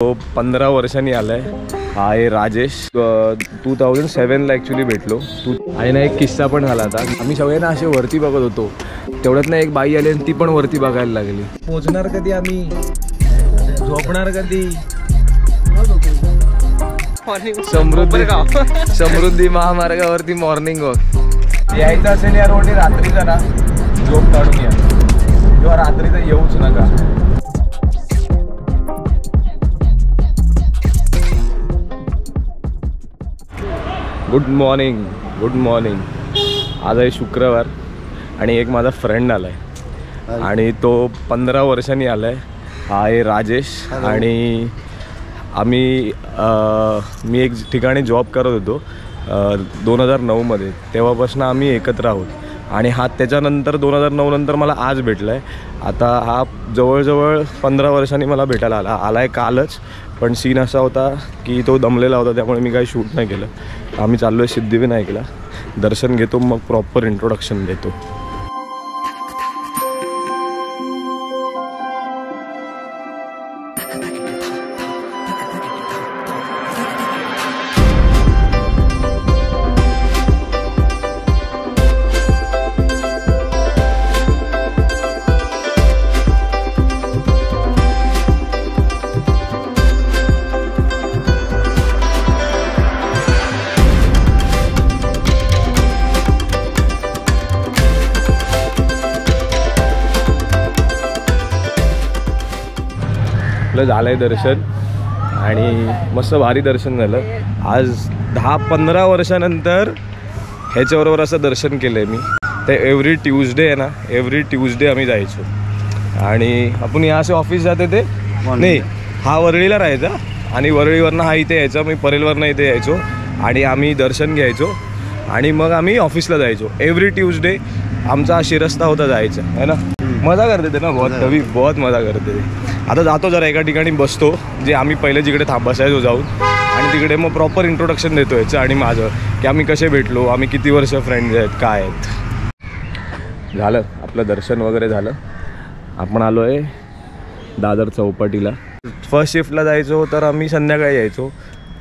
तो 15 वर्षांनी आलाय। हा आहे राजेश। 2007ला ॲक्च्युली भेटलो। आणि ना एक किस्सा पण झाला होता। आम्ही सगळे ना असे वरती बघत होतो, तेवढ्यात ना एक बाई आली आणि ती पण वरती बघायला लागली। पोहोचणार कधी आम्ही, झोपणार कधी? समृद्धी महामार्गावरती मॉर्निंग वॉक यायचं असेल या रोडने रात्रीचा ना झोप काढून या, किंवा रात्रीचा येऊच नका। Good morning, good morning. आज आहे शुक्रवार आणि एक माझा फ्रेंड आलाय आणि तो 15 वर्षांनी आलाय। हा आहे राजेश। आणि मी एक ठिकाणी जॉब करत होतो 2009 मध्ये, तेव्हापासून आम्ही एकत्र आहोत। आणि हा त्याच्यानंतर 2009 नंतर मला आज भेटला आहे। आता हा जवळजवळ 15 वर्षांनी मला भेटायला आला आहे कालच। पण सीन असा होता की तो दमलेला होता, त्यामुळे मी काही शूट नाही केलं। आम्ही चाललो आहे सिद्धिविनायकला, दर्शन घेतो, मग प्रॉपर इंट्रोडक्शन देतो। झालंय दर्शन आणि मस्त भारी दर्शन झालं। आज 10-15 वर्षानंतर ह्याच्याबरोबर असं दर्शन केलंय मी। ते एव्हरी ट्यूजडे आहे ना, एव्हरी ट्यूजडे आम्ही जायचो। आणि आपण या असे ऑफिस जाते ते नाही, हा वरळीला राहायचा आणि वरळीवरनं हा इथे यायचा, मी परेलवरनं इथे यायचो आणि आम्ही दर्शन घ्यायचो आणि मग आम्ही ऑफिसला जायचो। एव्हरी ट्यूजडे आमचा शिरस्ता होता जायचा, है ना। मजा करते ते ना, बहुत मजा करते ते। आता जातो जरा एका ठिकाणी बसतो, जे आम्ही पहिले जिकडे बसायचो जाऊन, आणि तिकडे मग प्रॉपर इंट्रोडक्शन देतो याचं आणि माझं, की आम्ही कसे भेटलो, आम्ही किती वर्ष फ्रेंड्स आहेत, काय आहेत। झालं आपलं दर्शन वगैरे झालं। आपण आलो आहे दादर चौपाटीला। फर्स्ट शिफ्टला जायचो तर आम्ही संध्याकाळी यायचो,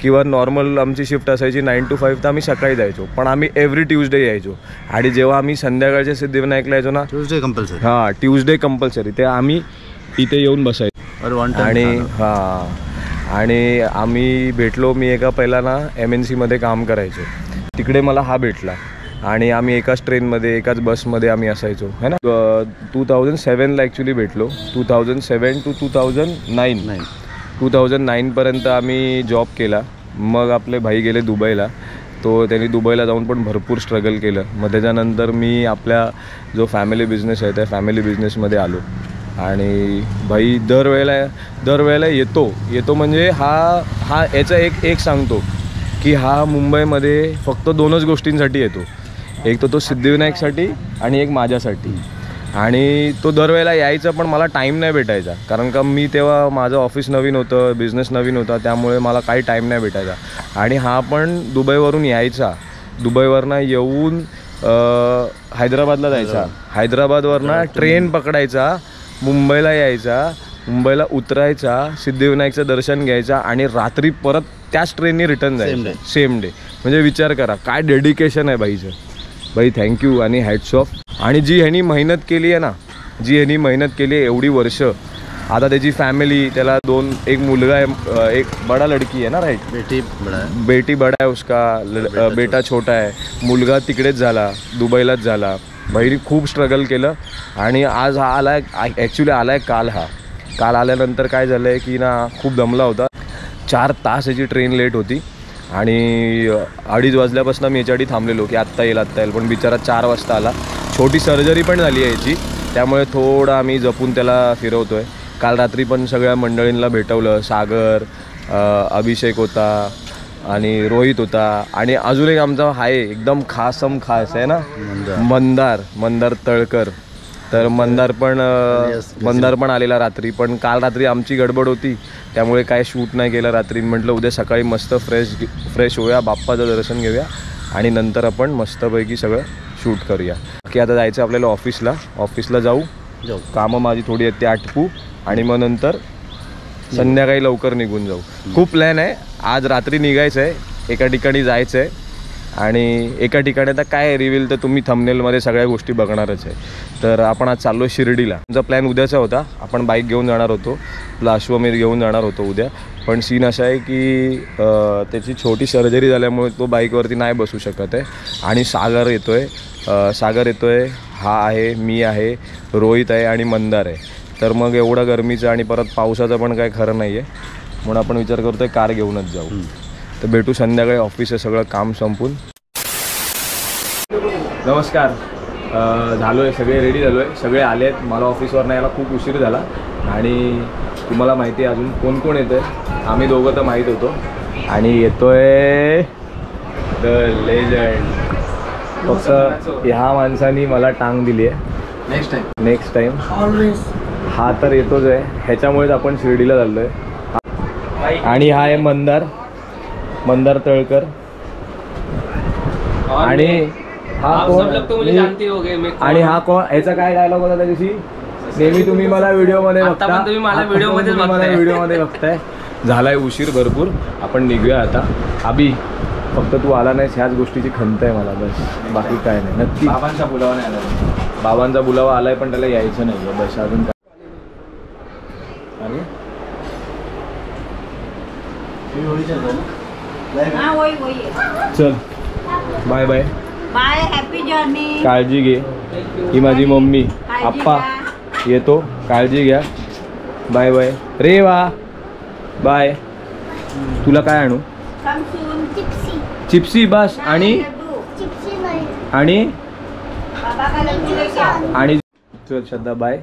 किंवा नॉर्मल आमची शिफ्ट असायची 9 to 5 तर आम्ही सकाळी जायचो। पण आम्ही एव्हरी ट्यूजडे यायचो। आणि जेव्हा आम्ही संध्याकाळच्या सिद्धिविनायकला यायचो ना, ट्यूजडे कंपल्सरी, हां ट्यूजडे कंपल्सरी, ते आम्ही इथे येऊन बसायचो। आणि आणि आम्ही भेटलो। मी एका पहिला ना MNC मध्ये काम करायचो, तिकडे मला हा भेटला आणि आम्ही एकाच ट्रेनमध्ये एकाच बसमध्ये आम्ही असायचो, है ना। 2007ला ॲक्च्युली भेटलो। 2007 to 2009 2009पर्यंत आम्ही जॉब केला। मग आपले भाई गेले दुबईला, तो त्यांनी दुबईला जाऊन पण भरपूर स्ट्रगल केलं। मग त्याच्यानंतर मी आपल्या जो फॅमिली बिझनेस आहे त्या फॅमिली बिझनेसमध्ये आलो। आणि भाई दरवेळेला येतो म्हणजे हा याचा एक सांगतो की हा मुंबईमध्ये फक्त 2च गोष्टींसाठी येतो, एक तो सिद्धिविनायकसाठी आणि एक माझ्यासाठी। आणि तो दरवेळेला यायचा, पण मला टाईम नाही भेटायचा, कारण का मी तेव्हा माझं ऑफिस नवीन होतं, बिझनेस नवीन होता, त्यामुळे मला काही टाईम नाही भेटायचा। आणि हा पण दुबईवरून यायचा, दुबईवरनं येऊन हैदराबादला जायचा, हैदराबादवरनं ट्रेन पकडायचा, मुंबईला यायचा, मुंबईला उतरायचा, सिद्धिविनायकचं दर्शन घ्यायचा आणि रात्री परत त्याच ट्रेनने रिटर्न जायचं, सेम डे। म्हणजे विचार करा काय डेडिकेशन आहे बाईचं। बाई थँक्यू आणि हॅट्स ऑफ। आणि जी ह्यांनी मेहनत केली आहे ना, एवढी वर्ष, आता त्याची फॅमिली, त्याला एक मुलगा आहे, एक बडा लडकी आहे ना, राईट, बेटी बडा आहे उसका, बेटा छोटा आहे, मुलगा तिकडेच झाला, दुबईलाच झाला। बहिणी खूप स्ट्रगल केलं आणि आज हा आलाय, ॲक्च्युली आलाय काल आल्यानंतर काय झालं आहे की ना खूप दमला होता। 4 तास याची ट्रेन लेट होती आणि 2:30 वाजल्यापासून मी याच्यासाठी थांबलेलो की आत्ता येईल, पण बिचारा 4 वाजता आला। छोटी सर्जरी पण झाली आहे याची, त्यामुळे थोडं आम्ही जपून त्याला फिरवतो आहे। काल रात्री पण सगळ्या मंडळींना भेटवलं, सागर, अभिषेक होता आणि रोहित होता, आणि अजून एक आमचा आहे एकदम खास आहे ना, मंदार तळकर। तर मंदार पण आलेला रात्री, पण काल रात्री आमची गडबड होती, त्यामुळे काय शूट नाही केलं रात्री। म्हटलं उद्या सकाळी मस्त फ्रेश होऊया, बाप्पाचं दर्शन घेऊया आणि नंतर आपण मस्तपैकी सगळं शूट करूया। की आता जायचं आपल्याला ऑफिसला जाऊ, कामं माझी थोडी आहेत ते आटपू आणि मग नंतर संध्याकाळी लवकर निघून जाऊ. खूप प्लॅन आहे. आज रात्री निघायचं आहे, एका ठिकाणी जायचं आहे आणि एका ठिकाणी आता काय रिव्हील तर तुम्ही थंबनेलमध्ये सगळ्या गोष्टी बघणारच आहे. तर आपण आज चाललो शिर्डीला. आमचा प्लॅन उद्याचा होता. आपण बाईक घेऊन जाणार होतो, आपला अश्वमेध घेऊन जाणार होतो उद्या. पण सीन असा आहे की त्याची छोटी सर्जरी झाल्यामुळे तो बाईकवरती नाही बसू शकत आहे. आणि सागर येतो आहे, हा आहे, मी आहे, रोहित आहे आणि मंदार आहे. तर मग एवढं गरमीचं आणि परत पावसाचं पण काय खरं नाही आहे, म्हणून आपण विचार करतो आहे कार घेऊनच जाऊ. तर भेटू संध्याकाळी. ऑफिस आहे, सगळं काम संपून. नमस्कार. झालो आहे, सगळे रेडी झालो आहे, सगळे आले आहेत. मला ऑफिसवर यायला खूप उशीर झाला आणि तुम्हाला माहिती आहे अजून कोण कोण येतं आहे. आम्ही दोघं तर माहीत होतो आणि येतो आहे द लेजंड. फक्त ह्या माणसानी मला टांग दिली आहे. Next time always. हा तर येतोच आहे, ह्याच्यामुळेच आपण शिर्डीला चाललो आहे. आणि हा आहे मंदार तळकर. आणि हा कोण? आणि हा कोण? ह्याचा काय डायलॉग होता त्या दिवशी? नेहमी तुम्ही मला व्हिडिओमध्ये बघताय. झालाय उशीर भरपूर, आपण निघूया आता. अभि, फक्त तू आला नाहीस ह्याच गोष्टीची खंत आहे मला, बस, बाकी काय नाही. नक्की बाबांचा बुलावा नाही आला. बाबांचा बुलावा आलाय पण त्याला यायचं नाही आहे, बस. अजून काय? आणि चल, bye bye. Bye, happy journey. काळजी घे. ही माझी मम्मी. आप्पा येतो, काळजी घ्या. Bye bye. रे वा, बाय. तुला काय आणू? चिप्सी बस. आणि चल श्रद्धा, बाय.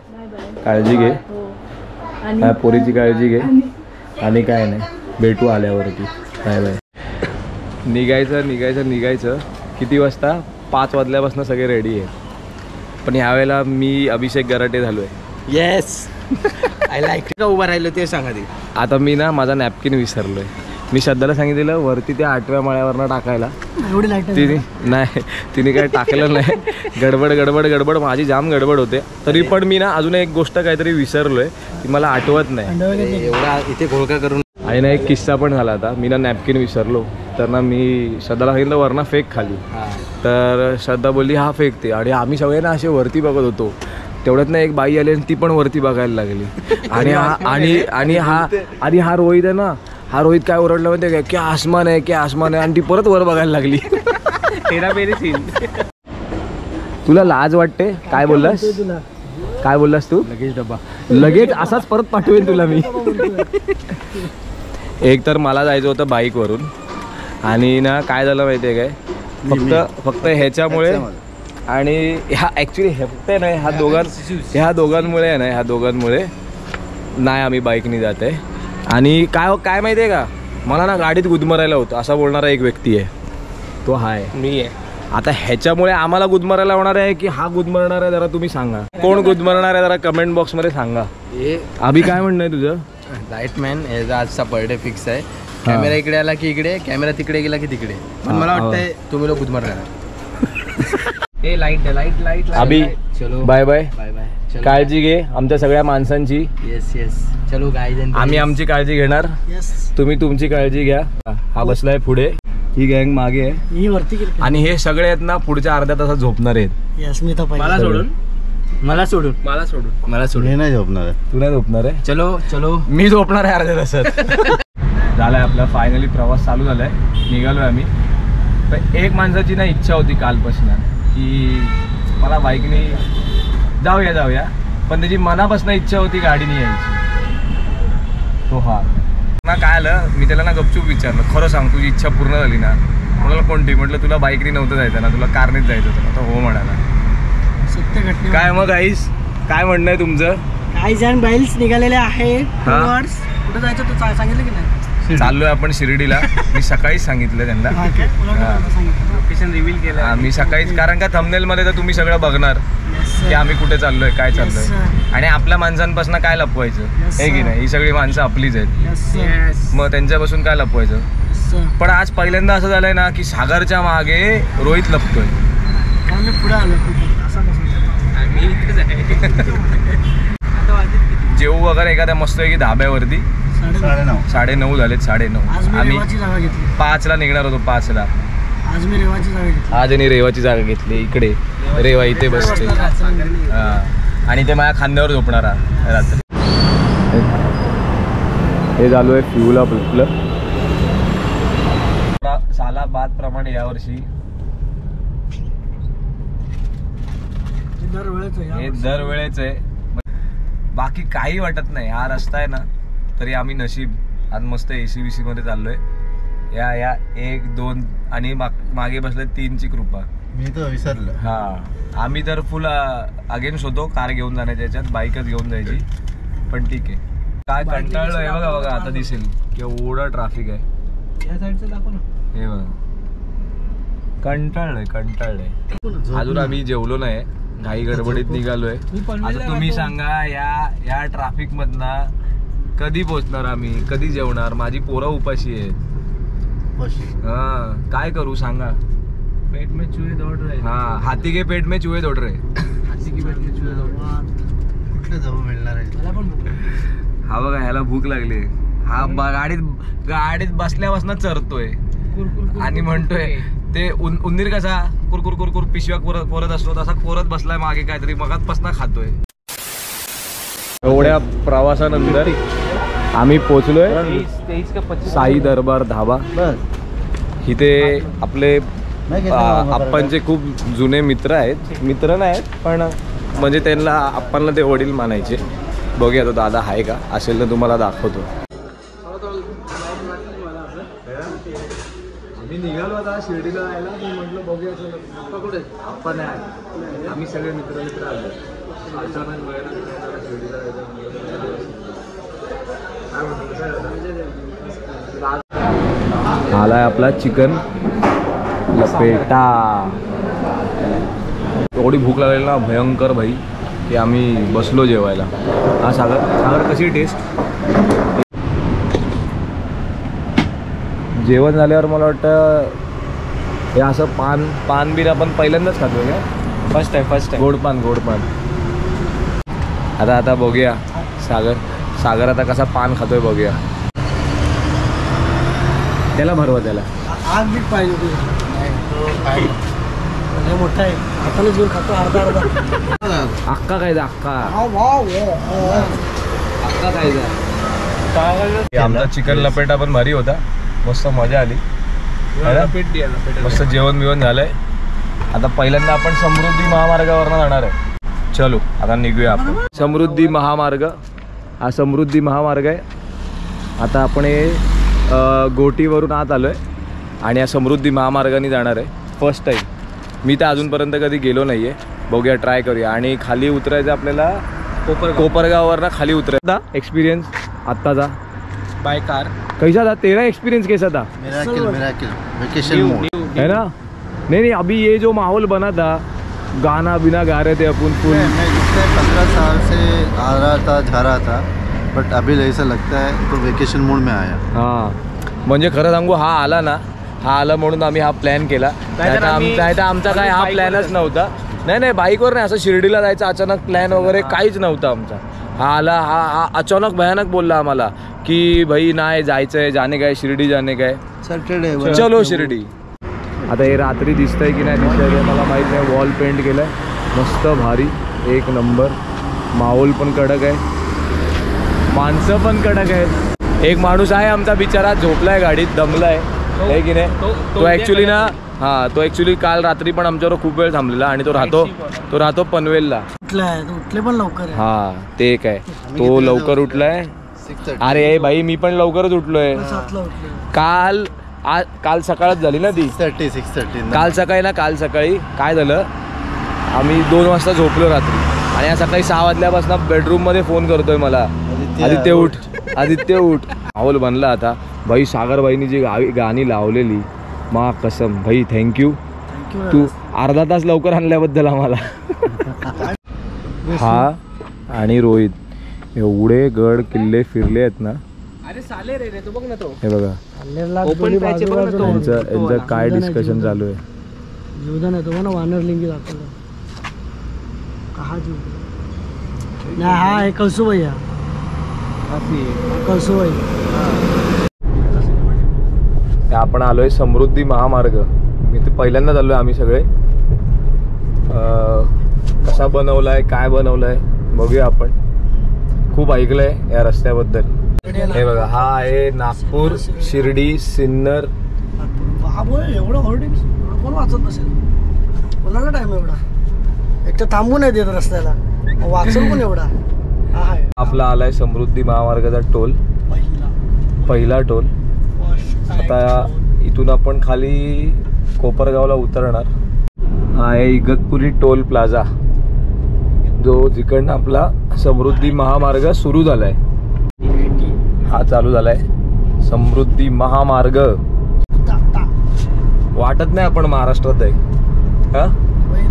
काळजी घे. ह्या पोरीची काळजी घे. आणि काय नाही, भेटू आल्यावरती. Bye bye. निघायचं. किती वाजता? 5 वाजल्यापासून सगळे रेडी आहे. पण यावेळेला मी अभिषेक गराटे झालो आहे. येस. I like. का उभा राहिलो ते सांगा ते. आता मी ना माझा नॅपकिन विसरलो आहे. मी श्रद्धाला सांगितलेलं वरती त्या 8व्या माळ्यावरनं टाकायला. तिने काय टाकलं नाही. गडबड माझी जाम गडबड होते. तरी पण मी ना अजून एक गोष्ट काहीतरी विसरलोय, ती मला आठवत नाही. एवढा इथे घोळका करून. आणि ना एक किस्सा पण झाला आता. मी ना नॅपकिन विसरलो, तर ना मी श्रद्धाला सांगितलं वरना फेक खाली. तर श्रद्धा बोलली हा फेकते. आणि आम्ही सगळे ना असे वरती बघत होतो. तेवढ्यात ना एक बाई आली आणि ती पण वरती बघायला लागली. आणि हा रोहित आहे ना, हा रोहित काय ओरडला माहिती आहे, क्या आसमान आहे. आणि ती परत वर बघायला लागली. तेरा मेरी सीन. तुला लाज वाटते? काय बोललास तू? लगेच असाच परत पाठवेन तुला मी. एक तर मला जायचं होतं बाईकवरून आणि ना काय झालं माहिती आहे काय, फक्त ह्याच्यामुळे आणि ह्या ॲक्च्युली हे नाही, ह्या दोघांमुळे नाही आम्ही बाईकने जात आहे. आणि काय माहिती आहे का, मला ना गाडीत गुदमरायला होतं असं बोलणारा एक व्यक्ती आहे, तो हा आहे, मी आहे. आता ह्याच्यामुळे आम्हाला गुदमरायला होणार आहे की हा गुदमरणार आहे, जरा तुम्ही सांगा. कोण गुदमरणार आहे जरा कमेंट बॉक्समध्ये सांगा. अभि काय म्हणणं आहे तुझं? लाईटमॅन याचा आजचा बर्थडे फिक्स आहे. कॅमेरा इकडे आला की इकडे, कॅमेरा तिकडे गेला की तिकडे. पण मला वाटतंय तुम्ही लोक गुदमरणार. ए लाईट. अभि बाय बाय. काळजी घे आमच्या सगळ्या माणसांची. येस. चलो गाईज. आम्ही आमची काळजी घेणार, तुम्ही तुमची काळजी घ्या. हा बसलाय पुढे, ही गँग मागे आहे, ही वरती गेली. आणि हे सगळे आहेत ना पुढच्या अर्ध्या तासात झोपणार आहेत. मला सोडून हे नाही झोपणार आहे. तू नाही झोपणार आहे? चलो मी झोपणार आहे अर्ध्या तासात. झालाय आपला फायनली प्रवास चालू झालाय, निघालोय आम्ही. पण एक माणसाची ना इच्छा होती कालपासून की मला बाईकने जाऊया, पण त्याची मनापासून इच्छा होती गाडीने यायची. तो हा ना काय आलं, मी त्याला ना गपचूप विचारलं, खरं सांग तुझी इच्छा पूर्ण झाली ना? म्हणाला कोणती? म्हटलं तुला बाईकने नव्हतं जायचं ना, तुला कारनेच जायचं होतं. तो हो म्हणाला. सत्य घटना. काय मग गाईस, काय म्हणणं आहे तुमचं? काही जण बैल्स निघालेले आहेत. कुठं जायचं तर सांगितलं की नाही? चाललोय आपण शिर्डीला. मी सकाळीच सांगितलं त्यांना, लोकेशन रिव्हील केलं मी सकाळीच, कारण का थंबनेल मध्ये तर तुम्ही सगळं बघणार की आम्ही कुठे चाललोय, काय चाललोय. आणि आपल्या माणसांपासून काय लपवायचं हे की नाही? ही सगळी माणसं आपलीच आहेत, मग त्यांच्यापासून काय लपवायचं. पण आज पहिल्यांदा असं झालंय ना की सागरच्या मागे रोहित लपतोय. जेवू वगैरे एखाद्या मस्तपैकी धाब्यावरती. 9:30 झालेत. 9:30. आम्ही 5ला निघणार होतो. 5ला. आज मी रेवाची जागा घेतली. आज आणि रेवाची जागा घेतली. इकडे रेवा इथे बसते. हां आणि ते माझ्या खांद्यावर झोपणारा रात्री. हे चालू आहे फ्यूल आपलं. साला बाद प्रमाणे यावर्षी हे दरवेळेच आहे. बाकी काही वाटत नाही. हा रस्ता आहे ना तरी आम्ही नशीब आज मस्त AC मध्ये चाललोय. या 1 2 आणि मागे बसले 3ची कृपा. मी तर विसरलो. हा आम्ही तर फुल अगेन्स्ट होतो कार घेऊन जाण्याच्या याच्यात. बाईकच घेऊन जायची पण ठीक आहे. काय कंटाळलोय बघा आता दिसेल एवढं ट्रॅफिक आहे. या साईडचं दाखव ना. हे बघा कंटाळलंय. अजून आम्ही जेवलो नाही. घाई गडबडीत निघालोय. आता तुम्ही सांगा या ट्रॅफिक मधनं कधी पोहोचणार आम्ही, कधी जेवणार. माझी पोरं उपाशी आहेत. हा काय करू सांगा. पेट में चूहे दौड़ रहे. हाँ हाथी के पेट में चूहे दौड़ रहे. हाथी के पेट में चूहे दौड़ रहे. कुठलं जाऊ मिळणार आहे. मला पण भूक. हा बघा ह्याला भूक लागली. हा गाडीत बसल्यापासून चरतोय आणि म्हणतोय ते उंदीर कसा कुरकुर कुरकुर पिशव्या कोरत असतो तसा कोरत बसलाय मागे काहीतरी मगातपासून खातोय. एवढ्या प्रवासानंतर आम्ही पोचलोय साई दरबार धाबा. इथे आपले आप्पांचे खूप जुने मित्र आहेत. मित्र नाहीत पण म्हणजे त्यांना आप्पांना ते वडील मानायचे. बघूया तो दादा आहे का, असेल तर तुम्हाला दाखवतो. आम्ही निघालो आता शिर्डीला जायला. मी म्हटलं बघूया आप्पा कुठे. आप्पा नाही. आम्ही सगळे मित्र आलो. अचानक शिर्डीला आलाय आपला चिकन लपेटा. एवढी भूक लागलेली ना भयंकर भाई की आम्ही बसलो जेवायला. हा सागर कशी टेस्ट. जेवण झाल्यावर मला वाटतं हे असं पान बिन आपण पहिल्यांदाच खातोय का. फर्स्ट टाइम गोडपान. आता बघूया सागर आता कसा पान खातोय बघूया. त्याला भरवा त्याला. आग बीट पाहिजे तुझं. मोठा आहे हातानेच घेऊन खातो अर्धा. अक्का खायचा अक्का खायचा. आमचा चिकन लपेटा पण भारी होता. मस्त मजा आली. मस्त जेवण बिवण झालंय. आता पहिल्यांदा आपण समृद्धी महामार्गावरनं जाणार आहे. चलो आता निघूया आपण. समृद्धी महामार्ग हा समृद्धी महामार्ग आहे. आता आपण गोटीवरून आत आलो आहे आणि या समृद्धी महामार्गाने जाणार आहे. First time. मी तर अजूनपर्यंत कधी गेलो नाही आहे. बघूया ट्राय करूया. आणि खाली उतरायचं आपल्याला कोपरगाववरनं खाली उतरायचा. एक्सपिरियन्स आत्ताचा बाय कार कैसा था तेरा एक्सपीरियंस कैसा था. मिराकिल वेकेशन मोड है ना. नहीं अभी ये जो माहौल बना था गाना बिना गा रहे थे अपन फुल. मैं पिछले 15 साल से आ रहा था जा रहा था बट अभी ऐसा लगता है तो वेकेशन मूड में आया. हां म्हणजे खरं सांगू हा आला म्हणून आम्ही हा प्लॅन केला. आमचा काय हा प्लॅनच नव्हता. नाही बाईकवर नाही. असं शिर्डीला जायचं अचानक प्लॅन वगैरे काहीच नव्हता आमचा. हा अचानक भयानक बोलला आम्हाला की भाई नाही जायचंय. जाणे काय शिर्डी जाणे काय सॅटरडे चलो शिर्डी. आता हे रात्री दिसतंय की नाही दिसतंय मला माहीत नाही. वॉल पेंट केलंय मस्त भारी 1 नंबर. माहोल पण कडक आहे. माणसं पण कडक आहेत. एक माणूस आहे आमचा बिचारा झोपलाय गाडीत दमलाय आहे की नाही. तो ॲक्च्युली ना तो ॲक्च्युली काल रात्री पण आमच्यावर खूप वेळ थांबलेला आणि तो राहतो पनवेलला. उठले पण लवकर. हा ते एक आहे. तो लवकर उठलाय. अरे भाई मी पण लवकरच उठलोय. काल सकाळच झाली ना ती 6:30 काल सकाळी काय झालं. आम्ही 2 वाजता झोपलो रात्री आणि या सकाळी 6 वाजल्यापासून बेडरूममध्ये फोन करतोय मला आदित्य उठ. माहोल बनला आता भाई. सागर भाईनी जी गाणी लावलेली मा कसम भाई थँक्यू. तू अर्धा तास लवकर आणल्याबद्दल आम्हाला. हा आणि रोहित एवढे गड किल्ले फिरले आहेत ना. अरे साले रे तो बघ ना. तो हे बघा यांचं काय डिस्कशन चालू आहे. जीवदान आहे तो ना वानरलिंगी दाखवलं. कहा जीव नाही हा आहे कळसू भैया. कळसुबाई. आपण आलोय समृद्धी महामार्ग. मी ते पहिल्यांदाच आलोय आम्ही सगळे. कसा बनवलाय काय बनवलाय बघूया आपण. खूप ऐकलंय या रस्त्याबद्दल. हे बघा हा आहे नागपूर शिर्डी सिन्नर. बाबो एवढं होर्डिंग कोण वाचत नसेल. कोणाला टाइम एवढा. एक तर थांबू नाही देत रस्त्याला. वाचल पण एवढा. आपला आलाय समृद्धी महामार्गाचा टोल. पहिला टोल. आता इथून आपण खाली कोपरगावला उतरणार. हा आहे इगतपुरी टोल प्लाझा, जो जिकडनं आपला समृद्धी महामार्ग सुरू झालाय. हा चालू झालाय समृद्धी महामार्ग. वाटत नाही आपण महाराष्ट्रात आहे. हा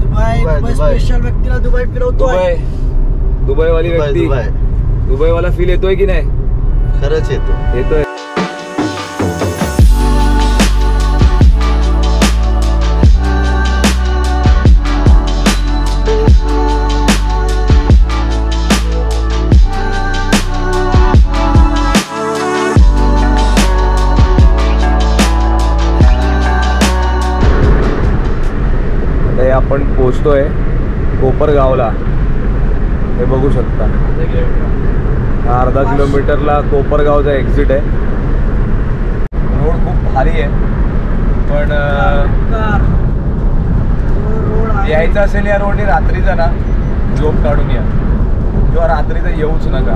दुबई स्पेशल व्यक्तीला दुबई फिरवतोय. दुबईवाली व्यक्ती. दुबईवाला फील येतोय की नाही? खरंच येतोय. आपण पोहोचतोय कोपरगावला. हे बघू शकता. अर्धा किलोमीटरला कोपरगावचा एक्झिट आहे. रोड खूप भारी आहे, पण यायचं असेल या रोडने रात्रीचा ना झोप काढून या, किंवा रात्रीचं येऊच नका.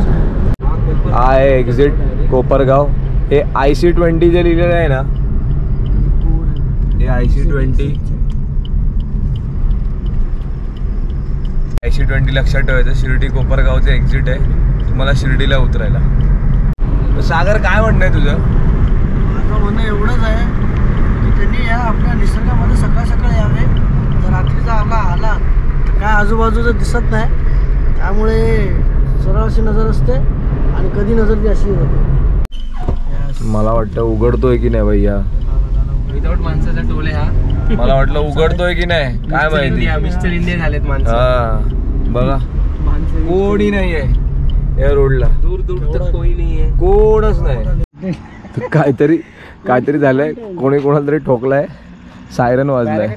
हा आहे एक्झिट कोपरगाव. हे IC20 जे लिहिलेलं आहे ना, हे IC20 लक्षात ठेवायचं. शिर्डी कोपरगावचं एक्झिट आहे तुम्हाला शिर्डीला उतरायला. सागर काय म्हणणं आहे तुझं? माझं म्हणणं एवढंच आहे की त्यांनी या आपल्या निसर्गामध्ये सकाळ सकाळ यावे. जर रात्रीचा आला काय आजूबाजूचं दिसत नाही, त्यामुळे सरळ अशी नजर असते आणि कधी नजर ती अशी होते. मला वाटतं उघडतोय की नाही भैया. विदाउट माणसाचा टोल आहे हा. मला वाटलं उघडतोय की नाही काय माहिती. मिस्टर इंडिया झालेत माणसं. हा बघा कोणी नाहीये या रोडला. दूर दूर तक कोणी नाहीये. कोणच नाही. काहीतरी झालंय. कोणी कोणाला तरी ठोकलाय. सायरन वाजलाय.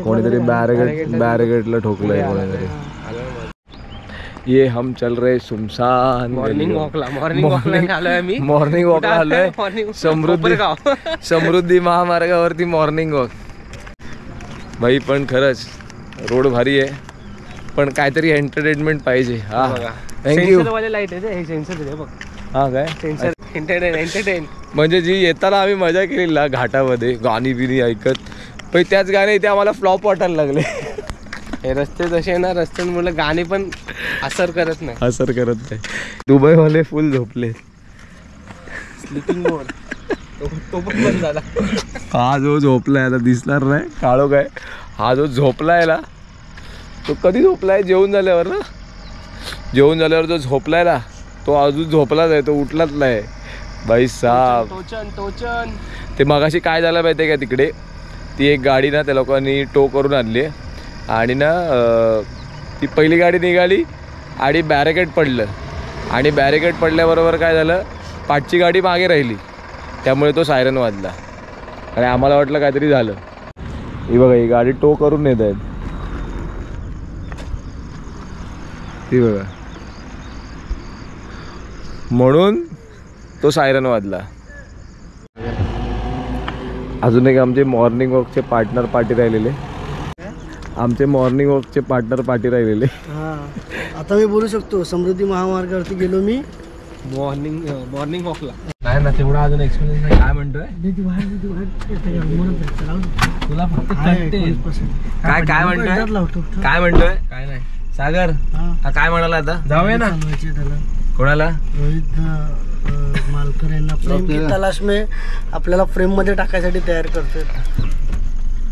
कोणीतरी बॅरिगेटला ठोकलंय कोणीतरी. ये हम चल रहे सुमसान मॉर्निंग वॉकला आलोय. समृद्धी महामार्गावरती मॉर्निंग वॉक. भाई पण खरंच रोड भारी आहे, पण काहीतरी एंटरटेनमेंट पाहिजे. हा थँक्यू. लाईट आहे सेन्सर बघ. हा काय सेन्सर एंटरटेन. म्हणजे जी येताना आम्ही मजा केली ना घाटामध्ये गाणी बिनी ऐकत, पण त्याच गाणे इथे आम्हाला फ्लॉप वाटायला लागले. हे रस्ते जसे ना, रस्त्यांमुळे गाणी पण असर करत नाही. दुबईवाले फुल झोपले. स्लीपिंग मोड तो पण बंद झाला. हा जो झोपलाय आता दिसणार नाही काळो काय. हा जो झोपलाय ना तो कधी झोपलाय? जेवून झाल्यावर ना. जेवून झाल्यावर जो झोपलाय ना तो अजून झोपलाच आहे, तो उठलाच नाही. भाई साहब टोचन. ते मगाशी काय झालं माहिती आहे का, तिकडे ती एक गाडी ना त्या लोकांनी टो करून आणली आणि ना ती पहिली गाडी निघाली आणि बॅरिकेड पडलं. आणि बॅरिकेड पडल्याबरोबर काय झालं, पाठची गाडी मागे राहिली, त्यामुळे तो सायरन वाजला आणि आम्हाला वाटलं काहीतरी झालं. ही बघा ही गाडी टो करून नेत आहेत. ती बघा, म्हणून तो सायरन वाजला. अजून एक आमचे मॉर्निंग वॉकचे पार्टनर पार्टी राहिलेले. आता मी बोलू शकतो. समृद्धी महामार्गावरती गेलो मी मॉर्निंग वॉकला. नाही ना तेवढा अजून एक्सपिरियन्स नाही. काय म्हणतोय तुला फक्त काय म्हणतोय काय नाही. सागर हा काय म्हणाला आता? जाऊया ना. कोणाला? रोहित मालकर यांना प्रेम की तलाश में आपल्याला फ्रेम मध्ये टाकायसाठी तयार करतोय.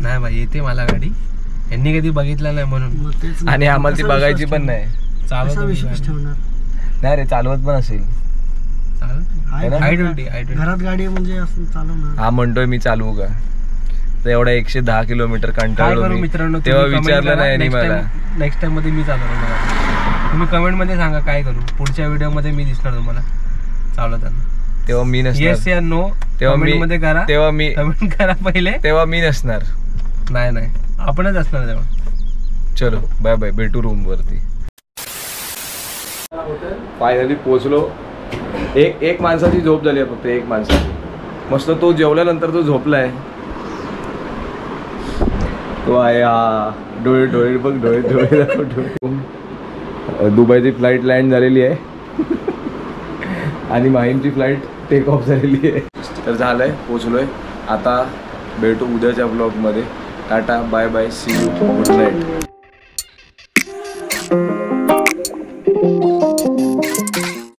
नाही भाई येते मला गाडी. यांनी कधी बघितलं नाही म्हणून. आणि आम्हाला ती बघायची पण नाही. चालवत विश्वास ठेवणार नाही रे. चालवत पण असेल. घरात गाडी म्हणजे असं चालवणार. हा म्हणतोय मी चालवू का? तर एवढा 110 किलोमीटर कंटाळलो मित्रांनो. तेव्हा विचारलं नाही मला. नेक्स्ट टाइम मध्ये मी चालवणार. तुम्ही कमेंटमध्ये सांगा काय करू. पुढच्या व्हिडिओमध्ये मी दिसणार तुम्हाला चालवताना. तेव्हा मी नसणार. येस या नो तेव्हा मध्ये करा. तेव्हा मी कमेंट करा पहिले. तेव्हा मी नसणार. नाही आपणच असणार तेव्हा. चलो बाय बाय, भेटू रूम वरती. फायनली पोहोचलो. एक माणसाची झोप झाली आहे फक्त, एक माणसाची. मस्त तो जेवल्यानंतर तो झोपलाय. तो आहे हा. डोळे बघ, डोळे. दुबईची फ्लाईट लँड झालेली आहे आणि माहीमची फ्लाईट टेक ऑफ झालेली आहे. तर झालंय, पोचलोय. आता भेटू उद्याच्या ब्लॉगमध्ये. Tata bye bye, see you, good night.